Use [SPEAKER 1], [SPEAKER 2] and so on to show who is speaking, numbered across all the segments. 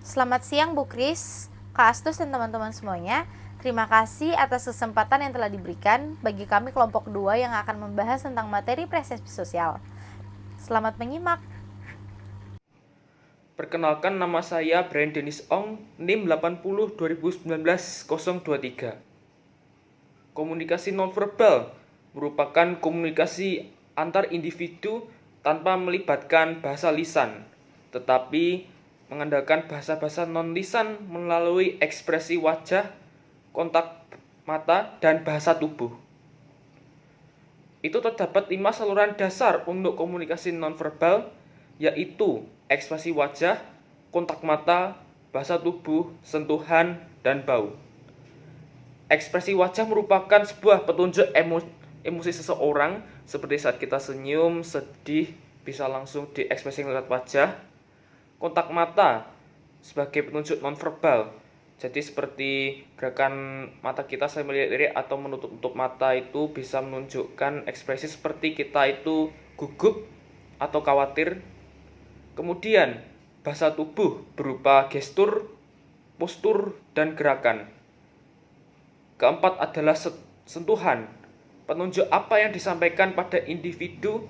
[SPEAKER 1] Selamat siang Bu Kris, Kak Astus dan teman-teman semuanya. Terima kasih atas kesempatan yang telah diberikan bagi kami kelompok 2 yang akan membahas tentang materi persepsi sosial. Selamat menyimak.
[SPEAKER 2] Perkenalkan, nama saya Brian Dennis Ong, NIM 80 2019 023. Komunikasi nonverbal merupakan komunikasi antar individu tanpa melibatkan bahasa lisan, tetapi mengandalkan bahasa-bahasa non-lisan melalui ekspresi wajah, kontak mata, dan bahasa tubuh. Itu terdapat 5 saluran dasar untuk komunikasi nonverbal, yaitu ekspresi wajah, kontak mata, bahasa tubuh, sentuhan, dan bau. Ekspresi wajah merupakan sebuah petunjuk emosi seseorang, seperti saat kita senyum, sedih, bisa langsung diekspresikan lewat wajah. Kontak mata sebagai petunjuk nonverbal, jadi seperti gerakan mata kita saya melirik-lirik atau menutup mata itu bisa menunjukkan ekspresi seperti kita itu gugup atau khawatir. Kemudian bahasa tubuh berupa gestur, postur, dan gerakan. Keempat adalah sentuhan. Penunjuk apa yang disampaikan pada individu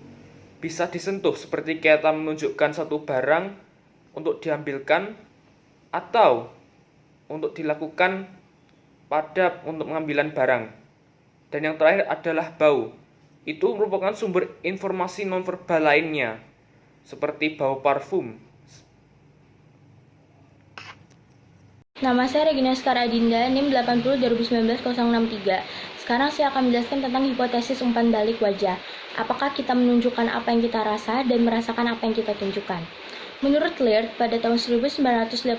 [SPEAKER 2] bisa disentuh, seperti kita menunjukkan satu barang untuk diambilkan atau untuk dilakukan untuk pengambilan barang. Dan yang terakhir adalah bau. Itu merupakan sumber informasi nonverbal lainnya, seperti bau parfum.
[SPEAKER 3] Nama saya Regina Skaradinda, NIM 80 2019 063. Sekarang saya akan menjelaskan tentang hipotesis umpan balik wajah. Apakah kita menunjukkan apa yang kita rasa dan merasakan apa yang kita tunjukkan? Menurut Laird, pada tahun 1984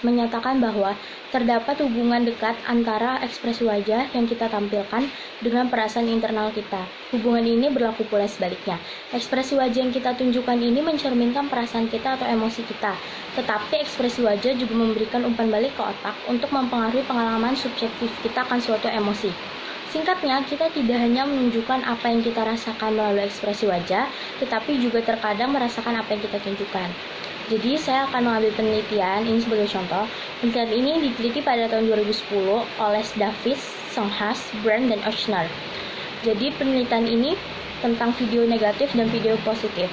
[SPEAKER 3] menyatakan bahwa terdapat hubungan dekat antara ekspresi wajah yang kita tampilkan dengan perasaan internal kita. Hubungan ini berlaku pula sebaliknya. Ekspresi wajah yang kita tunjukkan ini mencerminkan perasaan kita atau emosi kita. Tetapi ekspresi wajah juga memberikan umpan balik ke otak untuk mempengaruhi pengalaman subjektif kita akan suatu emosi. Singkatnya, kita tidak hanya menunjukkan apa yang kita rasakan melalui ekspresi wajah, tetapi juga terkadang merasakan apa yang kita tunjukkan. Jadi, saya akan mengambil penelitian ini sebagai contoh. Penelitian ini diteliti pada tahun 2010 oleh Davis, Songhas, Brand, dan Ochsner. Jadi, penelitian ini tentang video negatif dan video positif.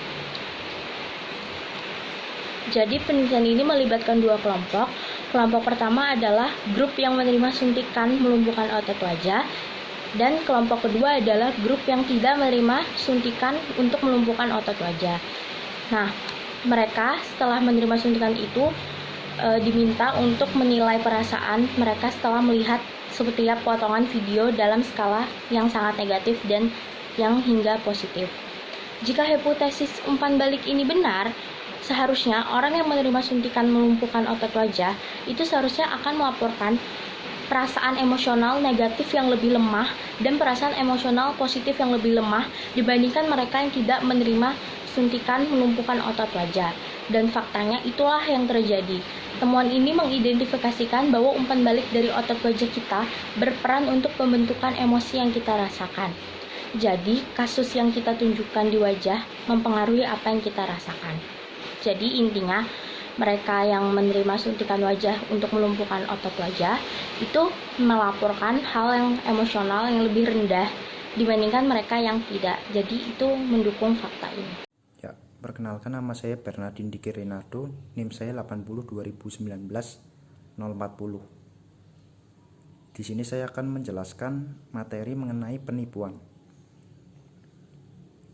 [SPEAKER 3] Jadi, penelitian ini melibatkan dua kelompok. Kelompok pertama adalah grup yang menerima suntikan melumpuhkan otot wajah, dan kelompok kedua adalah grup yang tidak menerima suntikan untuk melumpuhkan otot wajah. Nah, mereka setelah menerima suntikan itu diminta untuk menilai perasaan mereka setelah melihat setiap potongan video dalam skala yang sangat negatif dan yang hingga positif. Jika hipotesis umpan balik ini benar, seharusnya orang yang menerima suntikan melumpuhkan otot wajah itu seharusnya akan melaporkan perasaan emosional negatif yang lebih lemah dan perasaan emosional positif yang lebih lemah dibandingkan mereka yang tidak menerima suntikan melumpuhkan otot wajah. Dan faktanya itulah yang terjadi. Temuan ini mengidentifikasikan bahwa umpan balik dari otot wajah kita berperan untuk pembentukan emosi yang kita rasakan. Jadi, kasus yang kita tunjukkan di wajah mempengaruhi apa yang kita rasakan. Jadi, intinya mereka yang menerima suntikan wajah untuk melumpuhkan otot wajah itu melaporkan hal yang emosional yang lebih rendah dibandingkan mereka yang tidak. Jadi itu mendukung fakta ini.
[SPEAKER 4] Ya, perkenalkan, nama saya Bernardin Diki Renardo, NIM saya 80 2019 040. Di sini saya akan menjelaskan materi mengenai penipuan.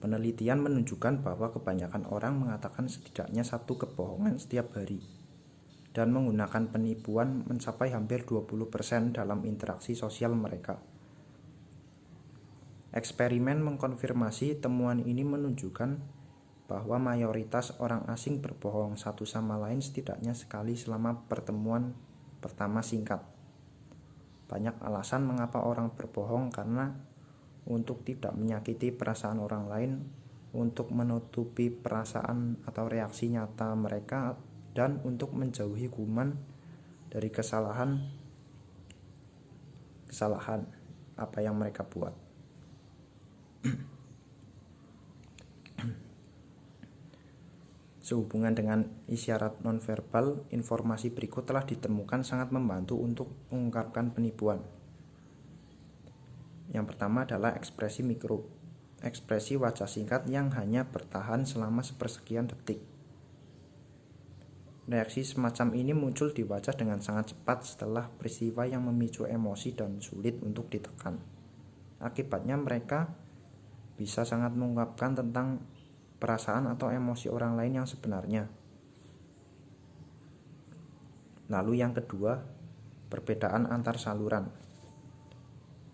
[SPEAKER 4] Penelitian menunjukkan bahwa kebanyakan orang mengatakan setidaknya satu kebohongan setiap hari dan menggunakan penipuan mencapai hampir 20% dalam interaksi sosial mereka. Eksperimen mengkonfirmasi temuan ini menunjukkan bahwa mayoritas orang asing berbohong satu sama lain setidaknya sekali selama pertemuan pertama singkat. Banyak alasan mengapa orang berbohong, karena untuk tidak menyakiti perasaan orang lain, untuk menutupi perasaan atau reaksi nyata mereka, dan untuk menjauhi hukuman dari kesalahan apa yang mereka buat. Sehubungan dengan isyarat nonverbal, informasi berikut telah ditemukan sangat membantu untuk mengungkapkan penipuan. Yang pertama adalah ekspresi mikro, ekspresi wajah singkat yang hanya bertahan selama sepersekian detik. Reaksi semacam ini muncul di wajah dengan sangat cepat setelah peristiwa yang memicu emosi dan sulit untuk ditekan. Akibatnya mereka bisa sangat mengungkapkan tentang perasaan atau emosi orang lain yang sebenarnya. Lalu yang kedua, perbedaan antar saluran.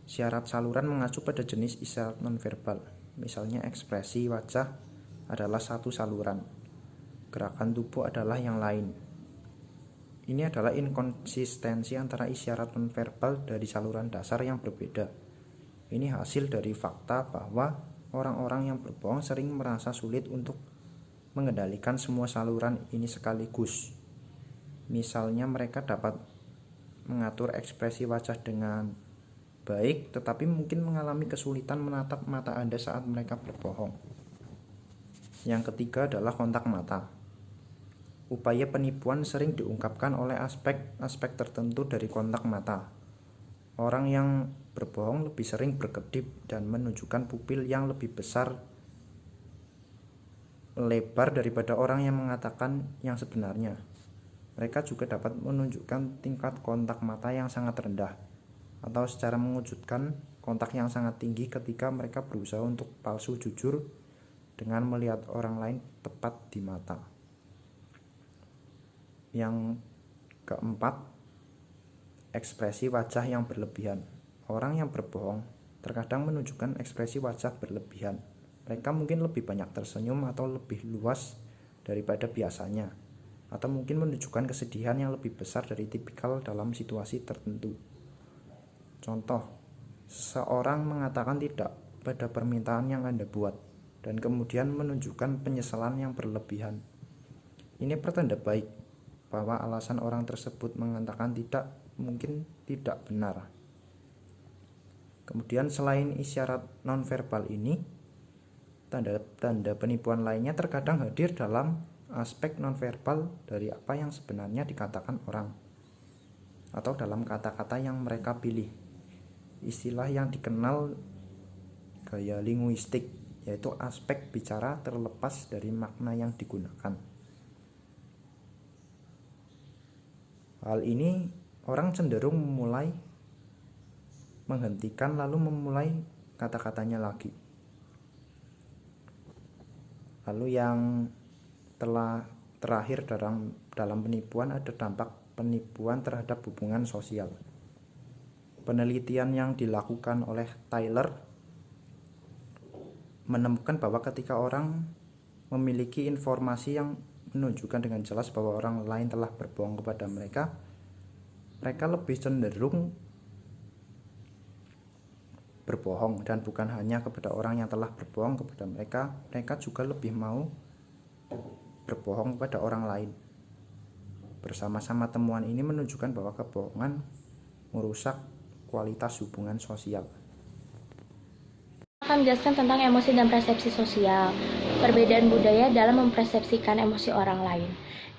[SPEAKER 4] Syarat saluran mengacu pada jenis isyarat nonverbal. Misalnya ekspresi wajah adalah satu saluran, gerakan tubuh adalah yang lain. Ini adalah inkonsistensi antara isyarat nonverbal dari saluran dasar yang berbeda. Ini hasil dari fakta bahwa orang-orang yang berbohong sering merasa sulit untuk mengendalikan semua saluran ini sekaligus. Misalnya mereka dapat mengatur ekspresi wajah dengan baik, tetapi mungkin mengalami kesulitan menatap mata Anda saat mereka berbohong. Yang ketiga adalah kontak mata. Upaya penipuan sering diungkapkan oleh aspek-aspek tertentu dari kontak mata. Orang yang berbohong lebih sering berkedip dan menunjukkan pupil yang lebih besar lebar daripada orang yang mengatakan yang sebenarnya. Mereka juga dapat menunjukkan tingkat kontak mata yang sangat rendah atau secara mengejutkan kontak yang sangat tinggi ketika mereka berusaha untuk palsu jujur dengan melihat orang lain tepat di mata. Yang keempat, ekspresi wajah yang berlebihan. Orang yang berbohong terkadang menunjukkan ekspresi wajah berlebihan. Mereka mungkin lebih banyak tersenyum atau lebih luas daripada biasanya, atau mungkin menunjukkan kesedihan yang lebih besar dari tipikal dalam situasi tertentu. Contoh, seseorang mengatakan tidak pada permintaan yang Anda buat dan kemudian menunjukkan penyesalan yang berlebihan. Ini pertanda baik bahwa alasan orang tersebut mengatakan tidak mungkin tidak benar. Kemudian selain isyarat nonverbal ini, tanda-tanda penipuan lainnya terkadang hadir dalam aspek nonverbal dari apa yang sebenarnya dikatakan orang atau dalam kata-kata yang mereka pilih. Istilah yang dikenal gaya linguistik, yaitu aspek bicara terlepas dari makna yang digunakan. Hal ini orang cenderung memulai menghentikan lalu memulai kata-katanya lagi. Lalu yang terakhir dalam penipuan ada dampak penipuan terhadap hubungan sosial. Penelitian yang dilakukan oleh Tyler menemukan bahwa ketika orang memiliki informasi yang menunjukkan dengan jelas bahwa orang lain telah berbohong kepada mereka lebih cenderung berbohong, dan bukan hanya kepada orang yang telah berbohong kepada mereka juga lebih mau berbohong kepada orang lain. Bersama-sama temuan ini menunjukkan bahwa kebohongan merusak kualitas hubungan sosial.
[SPEAKER 3] Akan menjelaskan tentang emosi dan persepsi sosial. Perbedaan budaya dalam mempersepsikan emosi orang lain.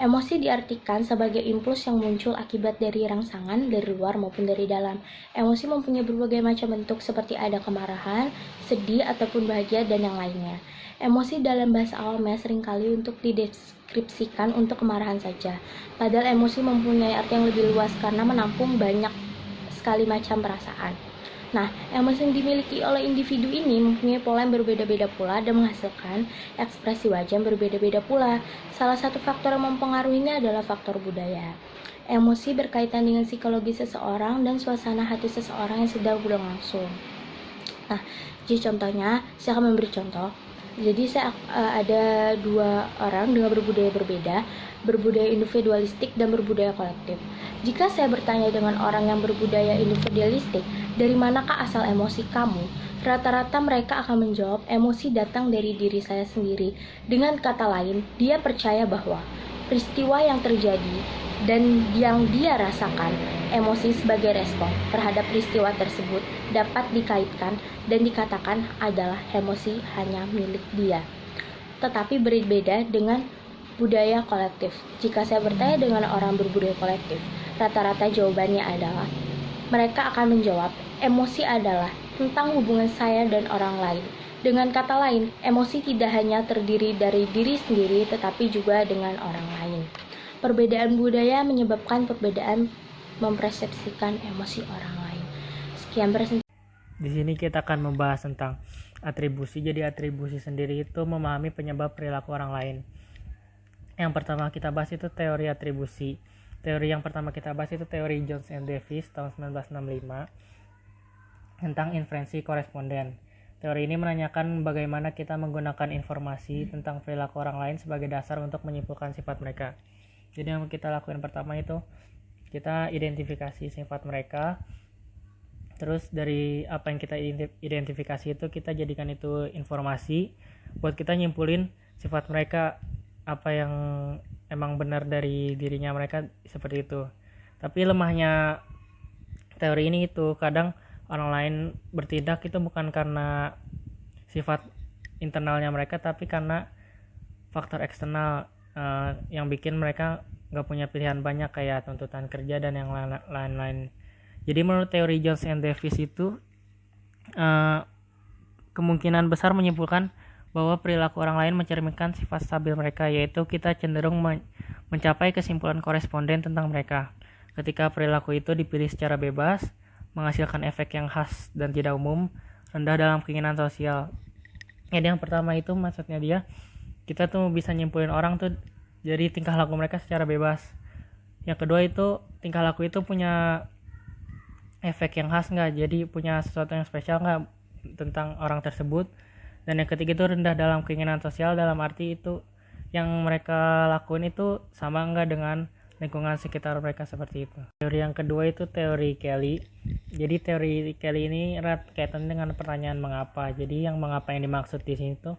[SPEAKER 3] Emosi diartikan sebagai impuls yang muncul akibat dari rangsangan dari luar maupun dari dalam. Emosi mempunyai berbagai macam bentuk seperti ada kemarahan, sedih, ataupun bahagia, dan yang lainnya. Emosi dalam bahasa awamnya seringkali untuk dideskripsikan untuk kemarahan saja. Padahal emosi mempunyai arti yang lebih luas karena menampung banyak sekali macam perasaan. Nah, emosi yang dimiliki oleh individu ini mempunyai pola yang berbeda-beda pula dan menghasilkan ekspresi wajah yang berbeda-beda pula. Salah satu faktor yang mempengaruhinya adalah faktor budaya. Emosi berkaitan dengan psikologi seseorang dan suasana hati seseorang yang sedang berlangsung. Nah, jadi contohnya, saya akan memberi contoh. Jadi ada dua orang dengan berbudaya berbeda, berbudaya individualistik dan berbudaya kolektif. Jika saya bertanya dengan orang yang berbudaya individualistik, dari manakah asal emosi kamu? Rata-rata mereka akan menjawab, emosi datang dari diri saya sendiri. Dengan kata lain, dia percaya bahwa peristiwa yang terjadi dan yang dia rasakan, emosi sebagai respon terhadap peristiwa tersebut dapat dikaitkan dan dikatakan adalah emosi hanya milik dia. Tetapi berbeda dengan budaya kolektif. Jika saya bertanya dengan orang berbudaya kolektif, rata-rata jawabannya adalah mereka akan menjawab, emosi adalah tentang hubungan saya dan orang lain. Dengan kata lain, emosi tidak hanya terdiri dari diri sendiri, tetapi juga dengan orang lain. Perbedaan budaya menyebabkan perbedaan mempersepsikan emosi orang lain. Sekian presentasi.
[SPEAKER 5] Di sini kita akan membahas tentang atribusi. Jadi atribusi sendiri itu memahami penyebab perilaku orang lain. Yang pertama kita bahas itu teori atribusi. Teori yang pertama kita bahas itu teori Jones and Davis tahun 1965 tentang inferensi koresponden. Teori ini menanyakan bagaimana kita menggunakan informasi tentang perilaku orang lain sebagai dasar untuk menyimpulkan sifat mereka. Jadi yang kita lakukan pertama itu kita identifikasi sifat mereka. Terus dari apa yang kita identifikasi itu kita jadikan itu informasi buat kita nyimpulin sifat mereka, apa yang emang benar dari dirinya mereka seperti itu. Tapi lemahnya teori ini itu kadang orang lain bertindak itu bukan karena sifat internalnya mereka, tapi karena faktor eksternal yang bikin mereka nggak punya pilihan banyak kayak tuntutan kerja dan yang lain-lain. Jadi menurut teori Jones and Davis itu kemungkinan besar menyimpulkan bahwa perilaku orang lain mencerminkan sifat stabil mereka, yaitu kita cenderung mencapai kesimpulan koresponden tentang mereka. Ketika perilaku itu dipilih secara bebas, menghasilkan efek yang khas dan tidak umum, rendah dalam keinginan sosial. Jadi yang pertama itu maksudnya kita tuh bisa nyimpulin orang tuh jadi tingkah laku mereka secara bebas. Yang kedua itu tingkah laku itu punya efek yang khas nggak, jadi punya sesuatu yang spesial nggak tentang orang tersebut. Dan yang ketiga itu rendah dalam keinginan sosial, dalam arti itu yang mereka lakuin itu sama nggak dengan lingkungan sekitar mereka seperti itu. Teori yang kedua itu teori Kelly. Jadi teori Kelly ini erat kaitan dengan pertanyaan mengapa. Jadi yang mengapa yang dimaksud di sini tuh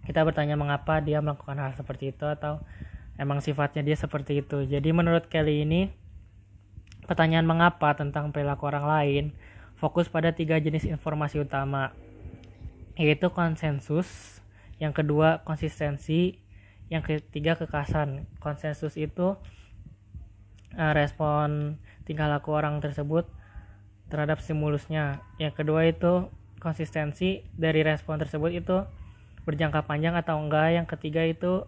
[SPEAKER 5] kita bertanya mengapa dia melakukan hal seperti itu atau emang sifatnya dia seperti itu. Jadi menurut Kelly ini pertanyaan mengapa tentang perilaku orang lain fokus pada 3 jenis informasi utama, yaitu konsensus, yang kedua konsistensi, yang ketiga kekhasan. Konsensus itu respon tingkah laku orang tersebut terhadap stimulusnya. Yang kedua itu konsistensi dari respon tersebut itu berjangka panjang atau enggak. Yang ketiga itu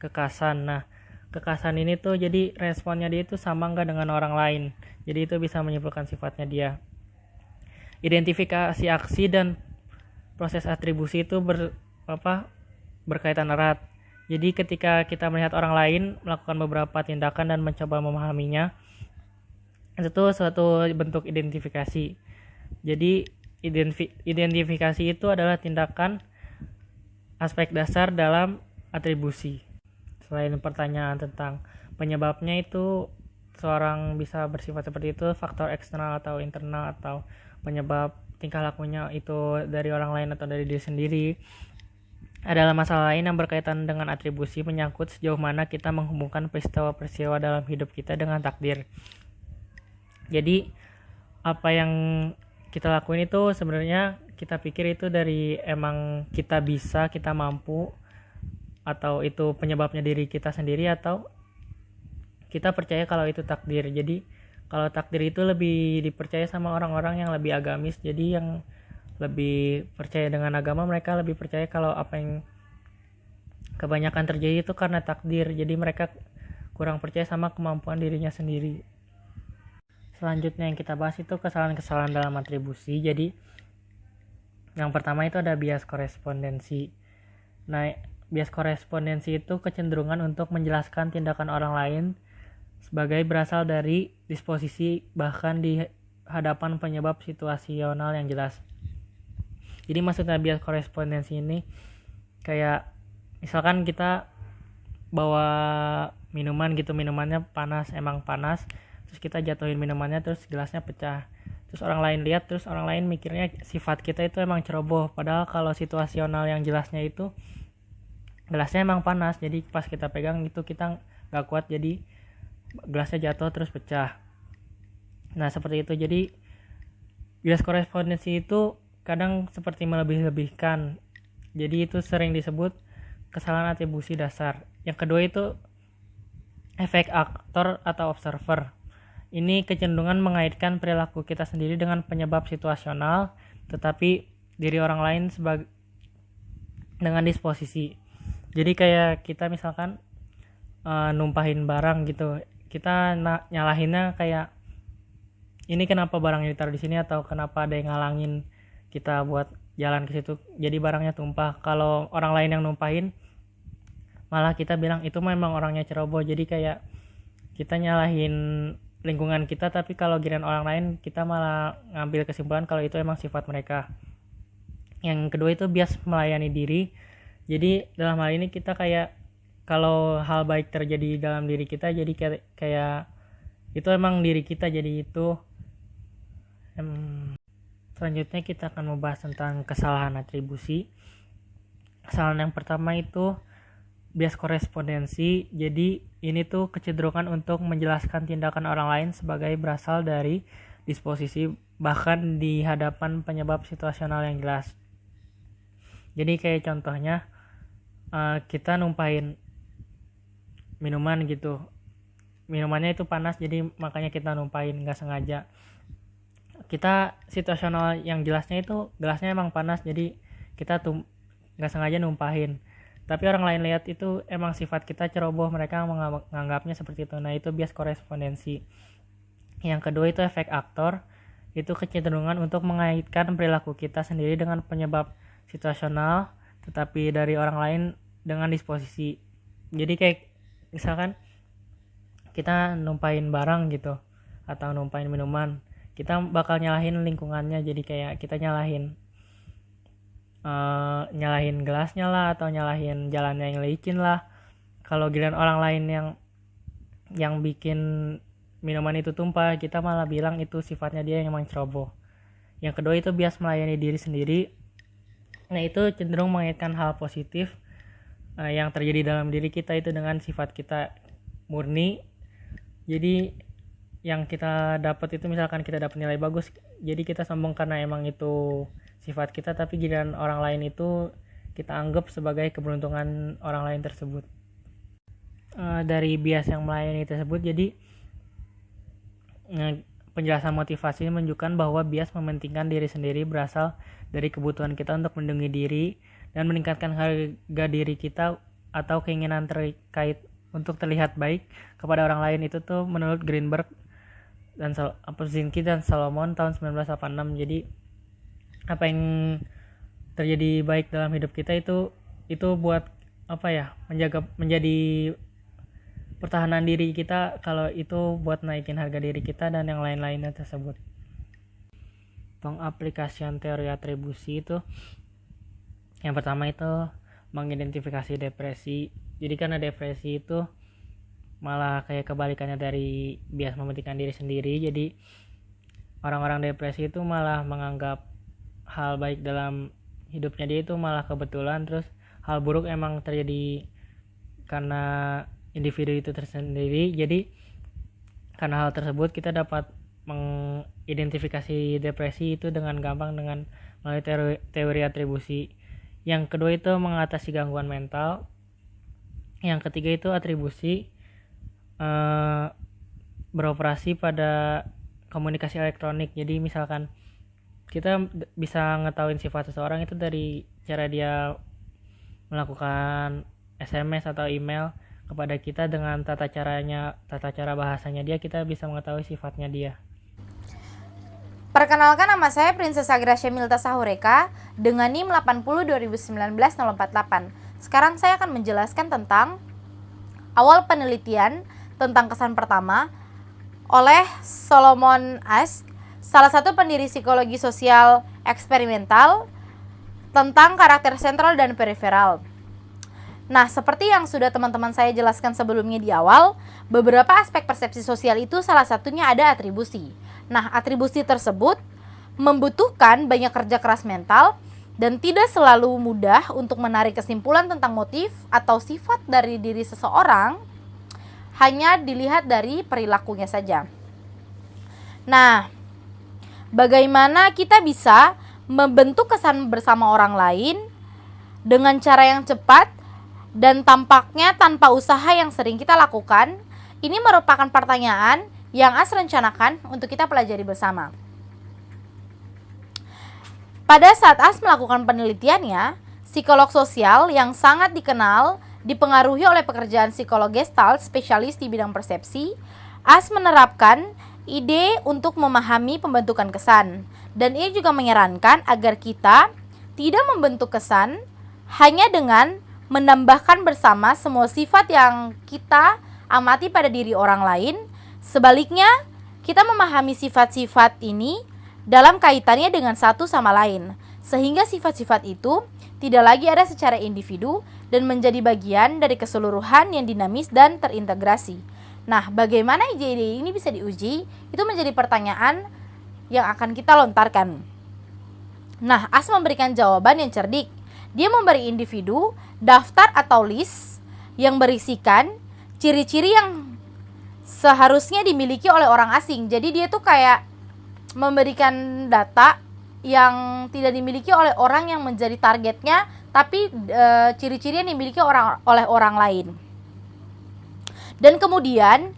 [SPEAKER 5] kekhasan. Nah, kekhasan ini tuh jadi responnya dia itu sama enggak dengan orang lain. Jadi itu bisa menyimpulkan sifatnya dia. Identifikasi aksi dan proses atribusi itu berkaitan erat. Jadi ketika kita melihat orang lain melakukan beberapa tindakan dan mencoba memahaminya, itu tuh suatu bentuk identifikasi. Jadi identifikasi itu adalah tindakan aspek dasar dalam atribusi. Selain pertanyaan tentang penyebabnya itu seorang bisa bersifat seperti itu, faktor eksternal atau internal atau penyebab tingkah lakunya itu dari orang lain atau dari diri sendiri, adalah masalah lain yang berkaitan dengan atribusi, menyangkut sejauh mana kita menghubungkan peristiwa-peristiwa dalam hidup kita dengan takdir. Jadi apa yang kita lakuin itu sebenarnya kita pikir itu dari emang kita bisa, kita mampu, atau itu penyebabnya diri kita sendiri, atau kita percaya kalau itu takdir. Jadi kalau takdir itu lebih dipercaya sama orang-orang yang lebih agamis. Jadi yang lebih percaya dengan agama, mereka lebih percaya kalau apa yang kebanyakan terjadi itu karena takdir. Jadi mereka kurang percaya sama kemampuan dirinya sendiri. Selanjutnya yang kita bahas itu kesalahan-kesalahan dalam atribusi. Jadi yang pertama itu ada bias korespondensi. Nah, bias korespondensi itu kecenderungan untuk menjelaskan tindakan orang lain sebagai berasal dari disposisi, bahkan di hadapan penyebab situasional yang jelas. Jadi maksudnya bias korespondensi ini kayak misalkan kita bawa minuman gitu, minumannya panas, emang panas, terus kita jatuhin minumannya, terus gelasnya pecah, terus orang lain lihat, terus orang lain mikirnya sifat kita itu emang ceroboh, padahal kalau situasional yang jelasnya itu gelasnya emang panas, jadi pas kita pegang itu kita gak kuat, jadi gelasnya jatuh terus pecah. Nah seperti itu. Jadi bias korespondensi itu kadang seperti melebih-lebihkan. Jadi itu sering disebut kesalahan atribusi dasar. Yang kedua itu efek aktor atau observer. Ini kecenderungan mengaitkan perilaku kita sendiri dengan penyebab situasional, tetapi diri orang lain dengan disposisi. Jadi kayak kita misalkan numpahin barang gitu, kita nyalahinnya kayak ini kenapa barangnya ditaruh di sini, atau kenapa ada yang ngalangin kita buat jalan ke situ, jadi barangnya tumpah. Kalau orang lain yang numpahin, malah kita bilang itu memang orangnya ceroboh. Jadi kayak kita nyalahin lingkungan kita, tapi kalau giliran orang lain kita malah ngambil kesimpulan kalau itu emang sifat mereka. Yang kedua itu bias melayani diri. Jadi dalam hal ini kita kayak kalau hal baik terjadi dalam diri kita, jadi kayak itu emang diri kita, jadi itu. Selanjutnya kita akan membahas tentang kesalahan atribusi. Kesalahan yang pertama itu bias korespondensi. Jadi ini tuh kecenderungan untuk menjelaskan tindakan orang lain sebagai berasal dari disposisi, bahkan di hadapan penyebab situasional yang jelas. Jadi kayak contohnya kita numpahin minuman gitu, minumannya itu panas, jadi makanya kita numpahin nggak sengaja. Kita situasional yang jelasnya itu gelasnya emang panas, jadi kita nggak sengaja numpahin. Tapi orang lain lihat itu emang sifat kita ceroboh, mereka menganggapnya seperti itu. Nah itu bias korespondensi. Yang kedua itu efek aktor. Itu kecenderungan untuk mengaitkan perilaku kita sendiri dengan penyebab situasional, tetapi dari orang lain dengan disposisi. Jadi kayak misalkan kita numpahin barang gitu, atau numpahin minuman, kita bakal nyalahin lingkungannya. Jadi kayak kita nyalahin gelasnya lah, atau nyalahin jalannya yang licin lah. Kalau giliran orang lain yang bikin minuman itu tumpah, kita malah bilang itu sifatnya dia yang emang ceroboh. Yang kedua itu bias melayani diri sendiri. Nah itu cenderung mengaitkan hal positif yang terjadi dalam diri kita itu dengan sifat kita murni. Jadi yang kita dapat itu, misalkan kita dapat nilai bagus, jadi kita sombong karena emang itu sifat kita, tapi giliran orang lain itu kita anggap sebagai keberuntungan orang lain tersebut. Dari bias yang melayani tersebut, jadi penjelasan motivasi ini menunjukkan bahwa bias mementingkan diri sendiri berasal dari kebutuhan kita untuk melindungi diri dan meningkatkan harga diri kita, atau keinginan terkait untuk terlihat baik kepada orang lain. Itu tuh menurut Greenberg dan Apolzinski dan Solomon tahun 1986. Jadi apa yang terjadi baik dalam hidup kita itu buat menjadi pertahanan diri kita, kalau itu buat naikin harga diri kita dan yang lain-lainnya tersebut. Pengaplikasian teori atribusi itu yang pertama itu mengidentifikasi depresi. Jadi karena depresi itu malah kayak kebalikannya dari bias mementingkan diri sendiri. Jadi orang-orang depresi itu malah menganggap hal baik dalam hidupnya dia itu malah kebetulan, terus hal buruk emang terjadi karena individu itu tersendiri. Jadi karena hal tersebut kita dapat mengidentifikasi depresi itu dengan gampang dengan melalui teori atribusi. Yang kedua itu mengatasi gangguan mental. Yang ketiga itu atribusi beroperasi pada komunikasi elektronik. Jadi misalkan kita bisa ngetahuin sifat seseorang itu dari cara dia melakukan SMS atau email kepada kita dengan tata cara bahasanya dia, kita bisa mengetahui sifatnya dia.
[SPEAKER 1] Perkenalkan, nama saya Princess Agracia Milta Sahureka dengan NIM 80-2019-048. Sekarang saya akan menjelaskan tentang awal penelitian tentang kesan pertama oleh Solomon Asch, salah satu pendiri psikologi sosial eksperimental, tentang karakter sentral dan periferal. Nah, seperti yang sudah teman-teman saya jelaskan sebelumnya di awal, beberapa aspek persepsi sosial itu salah satunya ada atribusi. Nah, atribusi tersebut membutuhkan banyak kerja keras mental dan tidak selalu mudah untuk menarik kesimpulan tentang motif atau sifat dari diri seseorang hanya dilihat dari perilakunya saja. Nah, bagaimana kita bisa membentuk kesan bersama orang lain dengan cara yang cepat dan tampaknya tanpa usaha yang sering kita lakukan, ini merupakan pertanyaan yang As rencanakan untuk kita pelajari bersama. Pada saat As melakukan penelitiannya, psikolog sosial yang sangat dikenal dipengaruhi oleh pekerjaan psikolog Gestalt spesialis di bidang persepsi, As menerapkan ide untuk memahami pembentukan kesan, dan ia juga menyarankan agar kita tidak membentuk kesan hanya dengan menambahkan bersama semua sifat yang kita amati pada diri orang lain. Sebaliknya, kita memahami sifat-sifat ini dalam kaitannya dengan satu sama lain, sehingga sifat-sifat itu tidak lagi ada secara individu dan menjadi bagian dari keseluruhan yang dinamis dan terintegrasi. Nah, bagaimana ide ini bisa diuji? Itu menjadi pertanyaan yang akan kita lontarkan. Nah, As memberikan jawaban yang cerdik. Dia memberi individu daftar atau list yang berisikan ciri-ciri yang seharusnya dimiliki oleh orang asing. Jadi dia tuh kayak memberikan data yang tidak dimiliki oleh orang yang menjadi targetnya, tapi ciri-ciri yang dimiliki oleh orang lain. Dan kemudian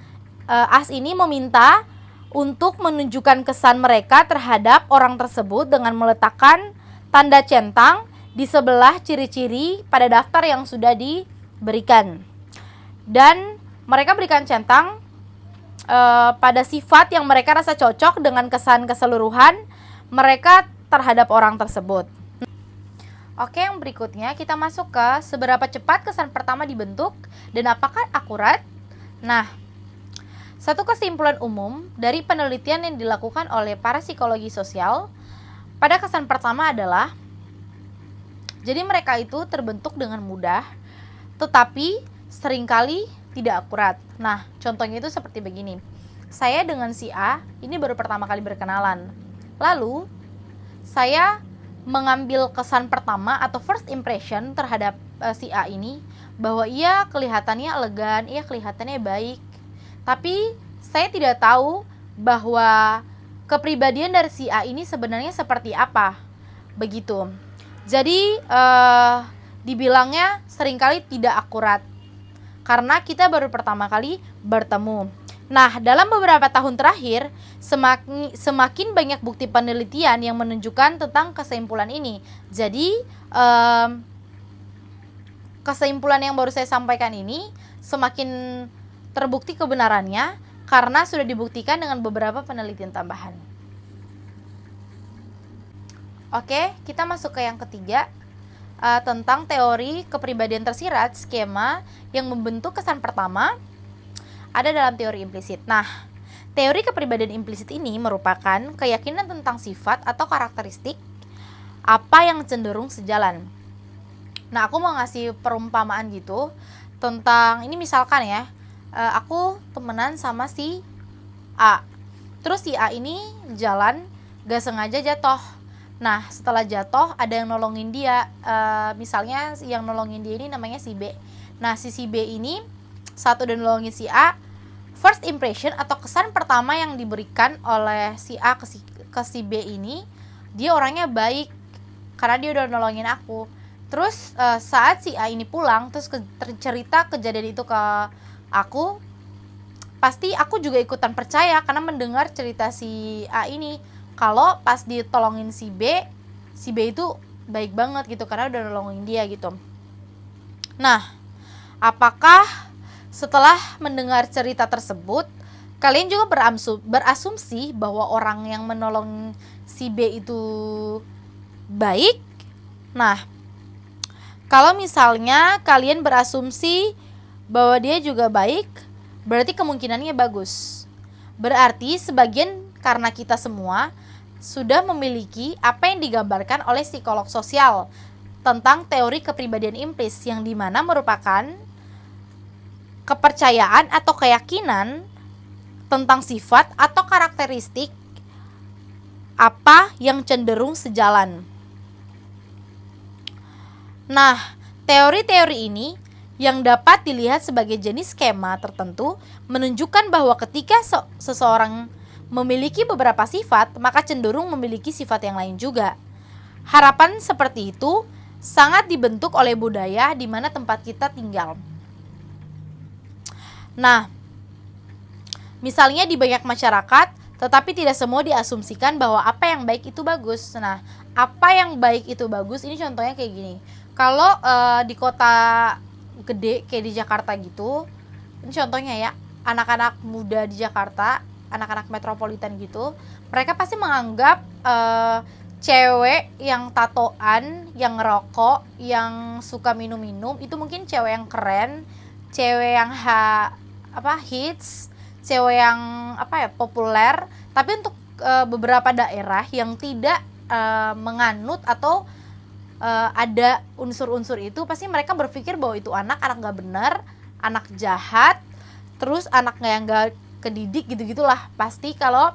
[SPEAKER 1] As ini meminta untuk menunjukkan kesan mereka terhadap orang tersebut dengan meletakkan tanda centang di sebelah ciri-ciri pada daftar yang sudah diberikan. Dan mereka berikan centang pada sifat yang mereka rasa cocok dengan kesan keseluruhan mereka terhadap orang tersebut. Oke, yang berikutnya kita masuk ke seberapa cepat kesan pertama dibentuk dan apakah akurat. Nah, satu kesimpulan umum dari penelitian yang dilakukan oleh para psikologi sosial pada kesan pertama adalah jadi mereka itu terbentuk dengan mudah, tetapi seringkali tidak akurat. Nah, contohnya itu seperti begini. Saya dengan si A ini baru pertama kali berkenalan. Lalu, saya mengambil kesan pertama atau first impression terhadap si A ini, bahwa ia kelihatannya elegan, ia kelihatannya baik. Tapi saya tidak tahu bahwa kepribadian dari si A ini sebenarnya seperti apa. Begitu. Jadi dibilangnya seringkali tidak akurat karena kita baru pertama kali bertemu. Nah, dalam beberapa tahun terakhir semakin banyak bukti penelitian yang menunjukkan tentang kesimpulan ini. Jadi kesimpulan yang baru saya sampaikan ini semakin terbukti kebenarannya karena sudah dibuktikan dengan beberapa penelitian tambahan. Oke, kita masuk ke yang ketiga, tentang teori kepribadian tersirat, skema yang membentuk kesan pertama ada dalam teori implisit. Nah, teori kepribadian implisit ini merupakan keyakinan tentang sifat atau karakteristik apa yang cenderung sejalan. Nah, aku mau ngasih perumpamaan gitu tentang ini, misalkan ya, aku temenan sama si A. Terus si A ini jalan gak sengaja jatuh. Nah, setelah jatuh ada yang nolongin dia. Misalnya yang nolongin dia ini namanya si B. Nah, si B ini satu dan nolongin si A. First impression atau kesan pertama yang diberikan oleh si A ke si B ini, dia orangnya baik karena dia udah nolongin aku. Terus saat si A ini pulang terus cerita kejadian itu ke aku, pasti aku juga ikutan percaya karena mendengar cerita si A ini kalau pas ditolongin si B itu baik banget gitu karena udah nolongin dia gitu. Nah, apakah setelah mendengar cerita tersebut kalian juga berasumsi bahwa orang yang menolong si B itu baik? Nah, kalau misalnya kalian berasumsi bahwa dia juga baik, berarti kemungkinannya bagus. Berarti sebagian karena kita semua sudah memiliki apa yang digambarkan oleh psikolog sosial tentang teori kepribadian implis, yang dimana merupakan kepercayaan atau keyakinan tentang sifat atau karakteristik apa yang cenderung sejalan. Nah, teori-teori ini yang dapat dilihat sebagai jenis skema tertentu menunjukkan bahwa ketika seseorang memiliki beberapa sifat, maka cenderung memiliki sifat yang lain juga. Harapan seperti itu sangat dibentuk oleh budaya di mana tempat kita tinggal. Nah, misalnya di banyak masyarakat, tetapi tidak semua diasumsikan bahwa apa yang baik itu bagus. Nah, apa yang baik itu bagus, ini contohnya kayak gini. Kalau di kota gede kayak di Jakarta gitu, ini contohnya ya, anak-anak muda di Jakarta, anak-anak metropolitan gitu, mereka pasti menganggap cewek yang tatoan, yang ngerokok, yang suka minum-minum, itu mungkin cewek yang keren, cewek yang hits, cewek yang populer. Tapi untuk beberapa daerah yang tidak menganut atau ada unsur-unsur itu, pasti mereka berpikir bahwa itu anak gak benar, anak jahat, terus anak yang gak kedidik gitu-gitulah. Pasti kalau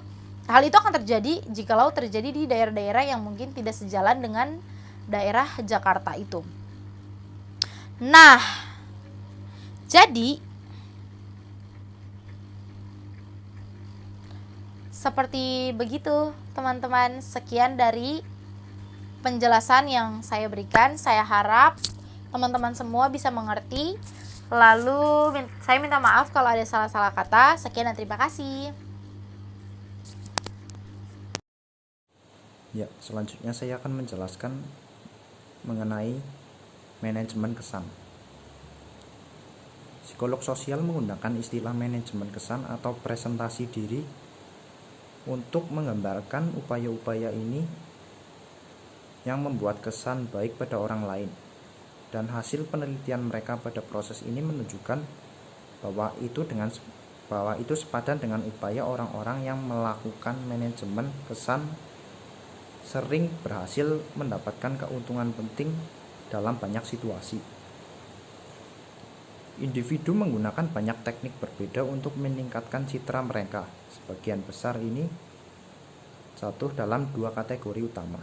[SPEAKER 1] hal itu akan terjadi jikalau terjadi di daerah-daerah yang mungkin tidak sejalan dengan daerah Jakarta itu. Nah, jadi seperti begitu teman-teman, sekian dari penjelasan yang saya berikan. Saya harap teman-teman semua bisa mengerti. Lalu saya minta maaf kalau ada salah-salah kata. Sekian dan terima kasih.
[SPEAKER 4] Ya, selanjutnya saya akan menjelaskan mengenai manajemen kesan. Psikolog sosial menggunakan istilah manajemen kesan atau presentasi diri untuk menggambarkan upaya-upaya ini yang membuat kesan baik pada orang lain. Dan hasil penelitian mereka pada proses ini menunjukkan bahwa itu sepadan dengan upaya orang-orang yang melakukan manajemen kesan sering berhasil mendapatkan keuntungan penting dalam banyak situasi. Individu menggunakan banyak teknik berbeda untuk meningkatkan citra mereka. Sebagian besar ini jatuh dalam dua kategori utama.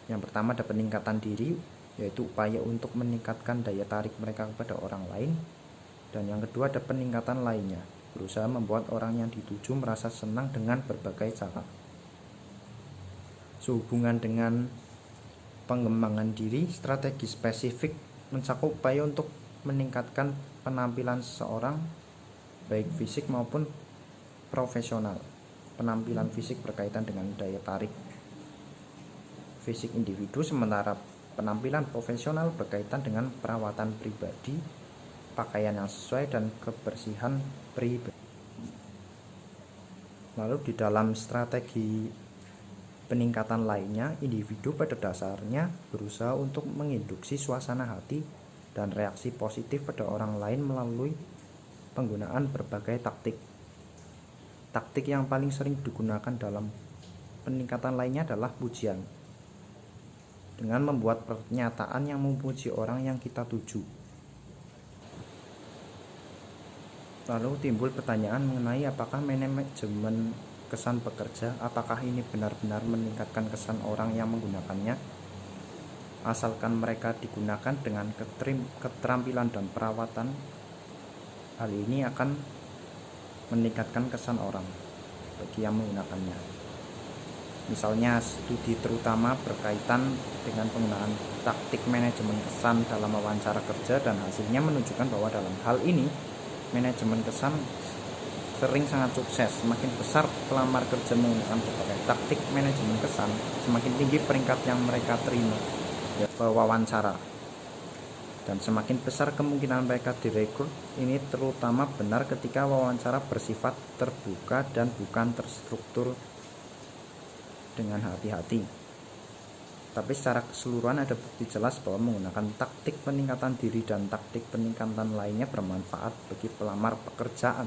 [SPEAKER 4] Yang pertama ada peningkatan diri, yaitu upaya untuk meningkatkan daya tarik mereka kepada orang lain. Dan yang kedua ada peningkatan lainnya, berusaha membuat orang yang dituju merasa senang dengan berbagai cara. Sehubungan dengan pengembangan diri, strategi spesifik mencakup upaya untuk meningkatkan penampilan seseorang, baik fisik maupun profesional. Penampilan fisik berkaitan dengan daya tarik fisik individu, sementara penampilan profesional berkaitan dengan perawatan pribadi, pakaian yang sesuai, dan kebersihan pribadi. Lalu di dalam strategi peningkatan lainnya, individu pada dasarnya berusaha untuk menginduksi suasana hati dan reaksi positif pada orang lain melalui penggunaan berbagai taktik. Taktik yang paling sering digunakan dalam peningkatan lainnya adalah pujian, dengan membuat pernyataan yang memuji orang yang kita tuju. Lalu timbul pertanyaan mengenai apakah manajemen kesan bekerja, apakah ini benar-benar meningkatkan kesan orang yang menggunakannya, asalkan mereka digunakan dengan keterampilan dan perawatan. Hal ini akan meningkatkan kesan orang bagi yang menggunakannya. Misalnya studi terutama berkaitan dengan penggunaan taktik manajemen kesan dalam wawancara kerja, dan hasilnya menunjukkan bahwa dalam hal ini manajemen kesan sering sangat sukses. Semakin besar pelamar kerja menggunakan berbagai taktik manajemen kesan, semakin tinggi peringkat yang mereka terima di wawancara, dan semakin besar kemungkinan mereka direkrut. Ini terutama benar ketika wawancara bersifat terbuka dan bukan terstruktur dengan hati-hati. Tapi secara keseluruhan ada bukti jelas bahwa menggunakan taktik peningkatan diri dan taktik peningkatan lainnya bermanfaat bagi pelamar pekerjaan.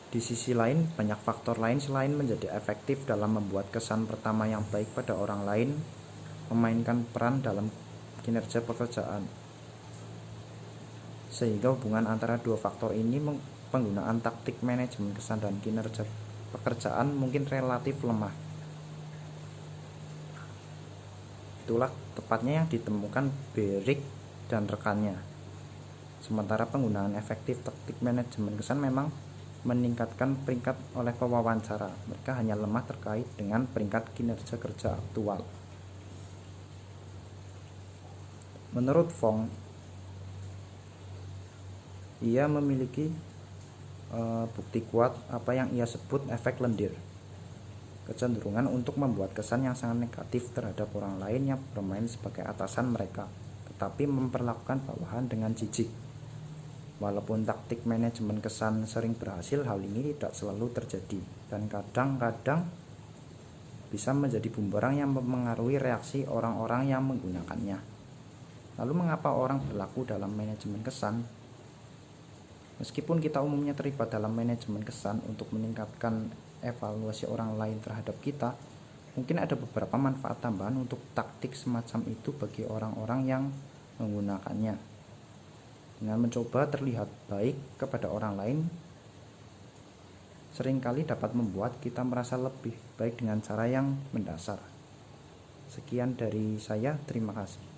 [SPEAKER 4] Di sisi lain, banyak faktor lain selain menjadi efektif dalam membuat kesan pertama yang baik pada orang lain memainkan peran dalam kinerja pekerjaan. Sehingga hubungan antara dua faktor ini, penggunaan taktik manajemen kesan dan kinerja pekerjaan, mungkin relatif lemah. Itulah tepatnya yang ditemukan Beric dan rekannya. Sementara penggunaan efektif taktik manajemen kesan memang meningkatkan peringkat oleh pewawancara, mereka hanya lemah terkait dengan peringkat kinerja kerja aktual. Menurut Fong, ia memiliki bukti kuat apa yang ia sebut efek lendir, kecenderungan untuk membuat kesan yang sangat negatif terhadap orang lain yang bermain sebagai atasan mereka, tetapi memperlakukan bawahan dengan jijik. Walaupun taktik manajemen kesan sering berhasil, hal ini tidak selalu terjadi dan kadang-kadang bisa menjadi bumerang yang mempengaruhi reaksi orang-orang yang menggunakannya. Lalu mengapa orang berlaku dalam manajemen kesan? Meskipun kita umumnya terlibat dalam manajemen kesan untuk meningkatkan evaluasi orang lain terhadap kita, mungkin ada beberapa manfaat tambahan untuk taktik semacam itu bagi orang-orang yang menggunakannya. Dengan mencoba terlihat baik kepada orang lain, seringkali dapat membuat kita merasa lebih baik dengan cara yang mendasar. Sekian dari saya, terima kasih.